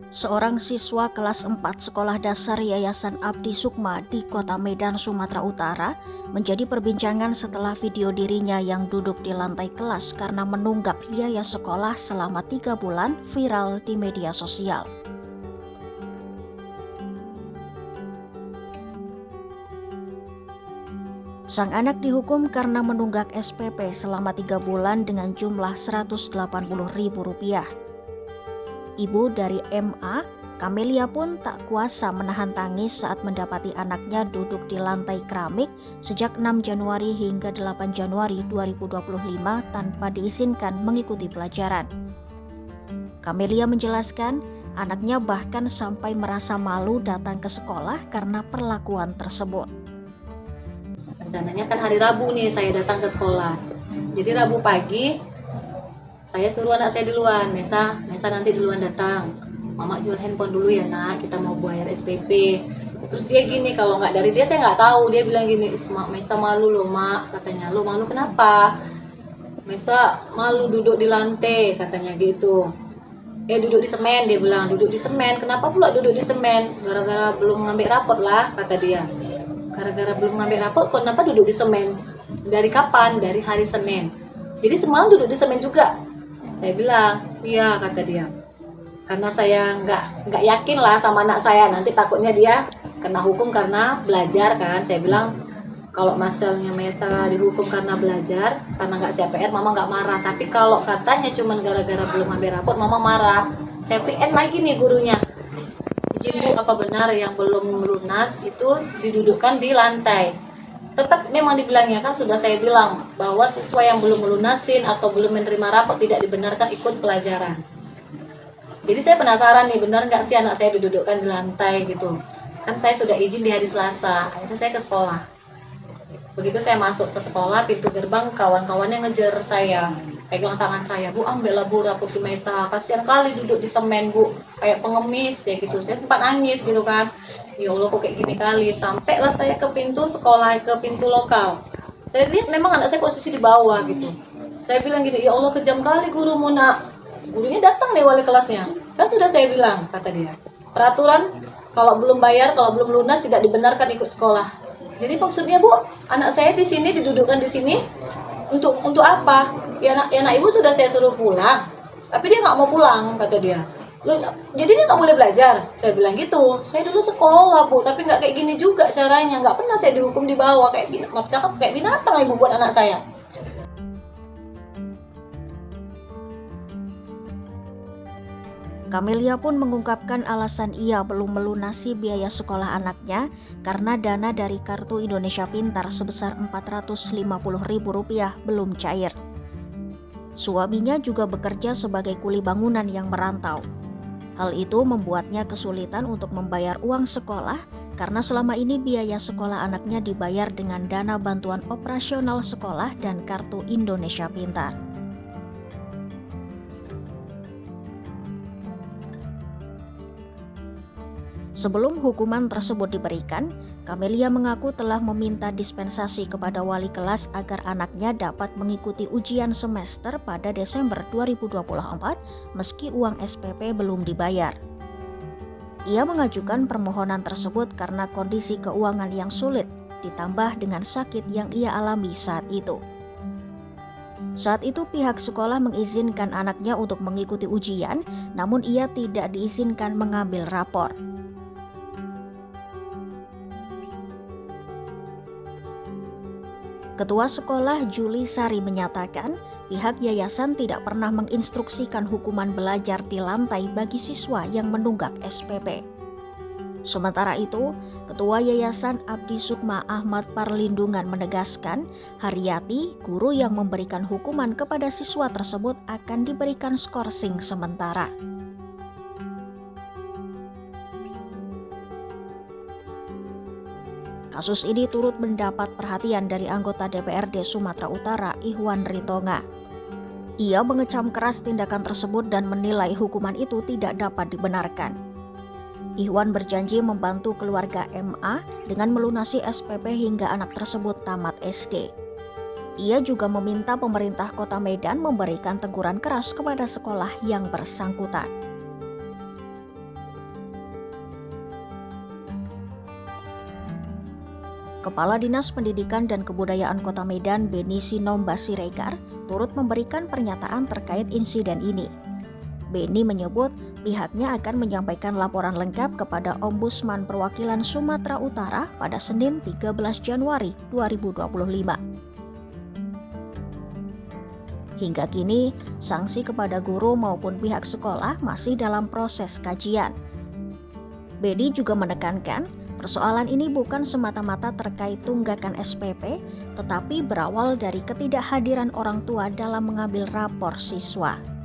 Seorang siswa kelas 4 Sekolah Dasar Yayasan Abdi Sukma di Kota Medan, Sumatera Utara menjadi perbincangan setelah video dirinya yang duduk di lantai kelas karena menunggak biaya sekolah selama 3 bulan viral di media sosial. Sang anak dihukum karena menunggak SPP selama 3 bulan dengan jumlah Rp180.000. Ibu dari MA, Kamelia pun tak kuasa menahan tangis saat mendapati anaknya duduk di lantai keramik sejak 6 Januari hingga 8 Januari 2025 tanpa diizinkan mengikuti pelajaran. Kamelia menjelaskan, anaknya bahkan sampai merasa malu datang ke sekolah karena perlakuan tersebut. Rencananya kan hari Rabu nih saya datang ke sekolah. Jadi Rabu pagi saya suruh anak saya duluan, Mesa nanti duluan datang. Mama jual handphone dulu ya nak, kita mau bayar SPP. Terus dia gini, kalau nggak dari dia saya nggak tahu. Dia bilang gini, Mesa malu loh mak, katanya. Lo malu kenapa? Mesa malu duduk di lantai, katanya gitu. Duduk di semen, dia bilang, duduk di semen. Kenapa pula duduk di semen? Gara-gara belum ngambil rapot lah, kata dia. Gara-gara belum ngambil rapot, kenapa duduk di semen? Dari kapan? Dari hari Senin. Jadi semalam duduk di semen juga. Saya bilang, iya, kata dia. Karena saya nggak yakin lah sama anak saya, nanti takutnya dia kena hukum karena belajar kan. Saya bilang, kalau masalahnya Mesa dihukum karena belajar, karena nggak CPR, mama nggak marah. Tapi kalau katanya cuma gara-gara belum ambil raport, mama marah. CPR lagi nih gurunya. Izin Bu, apa benar yang belum lunas itu didudukkan di lantai? Tetap memang dibilangnya, kan sudah saya bilang bahwa siswa yang belum melunasin atau belum menerima rapot tidak dibenarkan ikut pelajaran. Jadi saya penasaran nih, benar nggak sih anak saya didudukkan di lantai gitu. Kan saya sudah izin di hari Selasa, akhirnya saya ke sekolah. Begitu saya masuk ke sekolah, pintu gerbang kawan-kawannya ngejar saya, pegang tangan saya, Bu ambillah Bu rapot si Mesa, kasihan kali duduk di semen Bu, kayak pengemis kayak gitu. Saya sempat nangis gitu kan, ya Allah kok kayak gini kali. Sampailah saya ke pintu sekolah, ke pintu lokal. Saya lihat memang anak saya posisi di bawah gitu. Saya bilang gini, ya Allah kejam kali gurumu nak. Gurunya datang nih, wali kelasnya. Kan sudah saya bilang, kata dia, peraturan kalau belum bayar, kalau belum lunas tidak dibenarkan ikut sekolah. Jadi maksudnya Bu, anak saya di sini didudukkan di sini untuk apa? Ya anak ibu sudah saya suruh pulang, tapi dia nggak mau pulang, kata dia. Loh, jadi dia nggak boleh belajar? Saya bilang gitu. Saya dulu sekolah Bu, tapi nggak kayak gini juga caranya. Nggak pernah saya dihukum di bawah kayak gini. Cakap kayak binatang ibu buat anak saya. Kamelia pun mengungkapkan alasan ia belum melunasi biaya sekolah anaknya karena dana dari Kartu Indonesia Pintar sebesar Rp450.000 belum cair. Suaminya juga bekerja sebagai kuli bangunan yang merantau. Hal itu membuatnya kesulitan untuk membayar uang sekolah karena selama ini biaya sekolah anaknya dibayar dengan dana bantuan operasional sekolah dan Kartu Indonesia Pintar. Sebelum hukuman tersebut diberikan, Kamelia mengaku telah meminta dispensasi kepada wali kelas agar anaknya dapat mengikuti ujian semester pada Desember 2024 meski uang SPP belum dibayar. Ia mengajukan permohonan tersebut karena kondisi keuangan yang sulit ditambah dengan sakit yang ia alami saat itu. Saat itu pihak sekolah mengizinkan anaknya untuk mengikuti ujian, namun ia tidak diizinkan mengambil rapor. Ketua sekolah Juli Sari menyatakan pihak yayasan tidak pernah menginstruksikan hukuman belajar di lantai bagi siswa yang menunggak SPP. Sementara itu, Ketua Yayasan Abdi Sukma Ahmad Parlindungan menegaskan Haryati, guru yang memberikan hukuman kepada siswa tersebut akan diberikan skorsing sementara. Kasus ini turut mendapat perhatian dari anggota DPRD Sumatera Utara, Ihwan Ritonga. Ia mengecam keras tindakan tersebut dan menilai hukuman itu tidak dapat dibenarkan. Ihwan berjanji membantu keluarga MA dengan melunasi SPP hingga anak tersebut tamat SD. Ia juga meminta pemerintah Kota Medan memberikan teguran keras kepada sekolah yang bersangkutan. Kepala Dinas Pendidikan dan Kebudayaan Kota Medan, Beni Sinomba Siregar, turut memberikan pernyataan terkait insiden ini. Beni menyebut pihaknya akan menyampaikan laporan lengkap kepada Ombudsman Perwakilan Sumatera Utara pada Senin 13 Januari 2025. Hingga kini, sanksi kepada guru maupun pihak sekolah masih dalam proses kajian. Beni juga menekankan, persoalan ini bukan semata-mata terkait tunggakan SPP, tetapi berawal dari ketidakhadiran orang tua dalam mengambil rapor siswa.